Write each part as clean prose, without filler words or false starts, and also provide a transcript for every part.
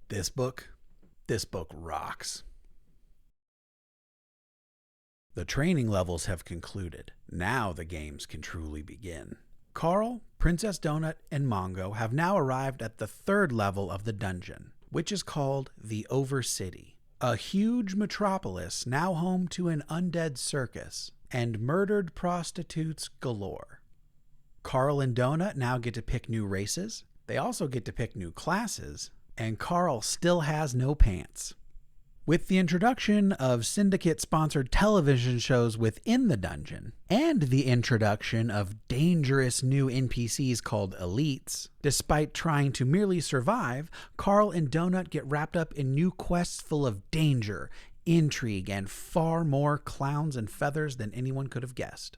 This book rocks. The training levels have concluded. Now the games can truly begin. Carl, Princess Donut, and Mongo have now arrived at the third level of the dungeon, which is called the Overcity, a huge metropolis now home to an undead circus and murdered prostitutes galore. Carl and Donut now get to pick new races. They also get to pick new classes, and Carl still has no pants. With the introduction of syndicate-sponsored television shows within the dungeon, and the introduction of dangerous new NPCs called elites, despite trying to merely survive, Carl and Donut get wrapped up in new quests full of danger, intrigue, and far more clowns and feathers than anyone could have guessed.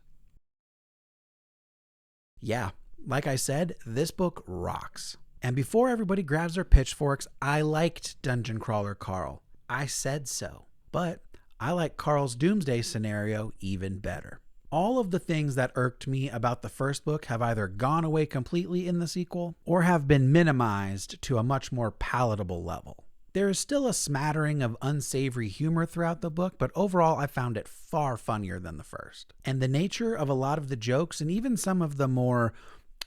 Yeah, like I said, this book rocks. And before everybody grabs their pitchforks, I liked Dungeon Crawler Carl. I said so. But I like Carl's Doomsday Scenario even better. All of the things that irked me about the first book have either gone away completely in the sequel or have been minimized to a much more palatable level. There is still a smattering of unsavory humor throughout the book, but overall I found it far funnier than the first. And the nature of a lot of the jokes and even some of the more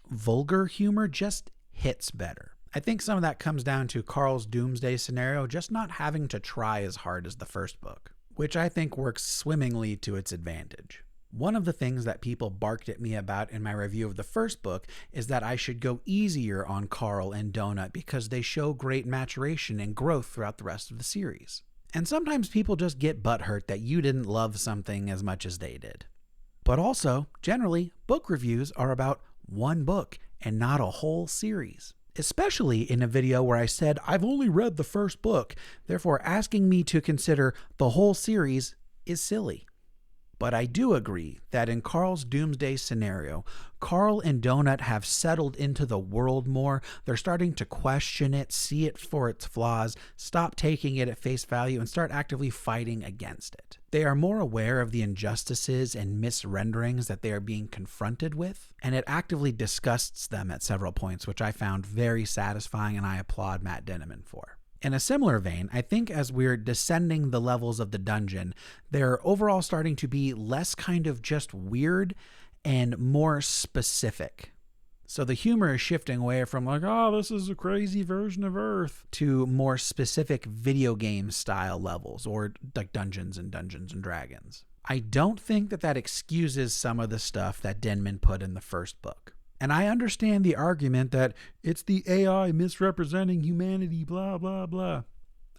vulgar humor just hits better. I think some of that comes down to Carl's Doomsday Scenario just not having to try as hard as the first book, which I think works swimmingly to its advantage. One of the things that people barked at me about in my review of the first book is that I should go easier on Carl and Donut because they show great maturation and growth throughout the rest of the series. And sometimes people just get butthurt that you didn't love something as much as they did. But also, generally, book reviews are about one book and not a whole series. Especially in a video where I said I've only read the first book, therefore asking me to consider the whole series is silly. But I do agree that in Carl's Doomsday Scenario, Carl and Donut have settled into the world more. They're starting to question it, see it for its flaws, stop taking it at face value, and start actively fighting against it. They are more aware of the injustices and misrenderings that they are being confronted with, and it actively disgusts them at several points, which I found very satisfying, and I applaud Matt Denneman for. In a similar vein, I think as we're descending the levels of the dungeon, they're overall starting to be less kind of just weird and more specific. So the humor is shifting away from like, oh, this is a crazy version of Earth, to more specific video game style levels, or like Dungeons and Dragons. I don't think that excuses some of the stuff that Denman put in the first book. And I understand the argument that it's the AI misrepresenting humanity, blah, blah, blah.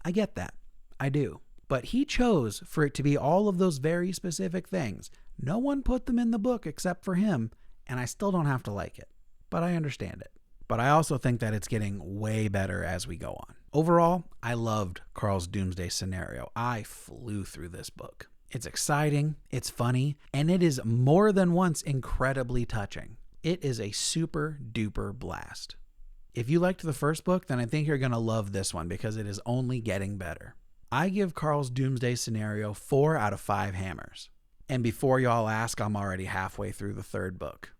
I get that. I do. But he chose for it to be all of those very specific things. No one put them in the book except for him, and I still don't have to like it. But I understand it. But I also think that it's getting way better as we go on. Overall, I loved Carl's Doomsday Scenario. I flew through this book. It's exciting, it's funny, and it is more than once incredibly touching. It is a super duper blast. If you liked the first book, then I think you're going to love this one because it is only getting better. I give Carl's Doomsday Scenario 4 out of 5 hammers. And before y'all ask, I'm already halfway through the third book.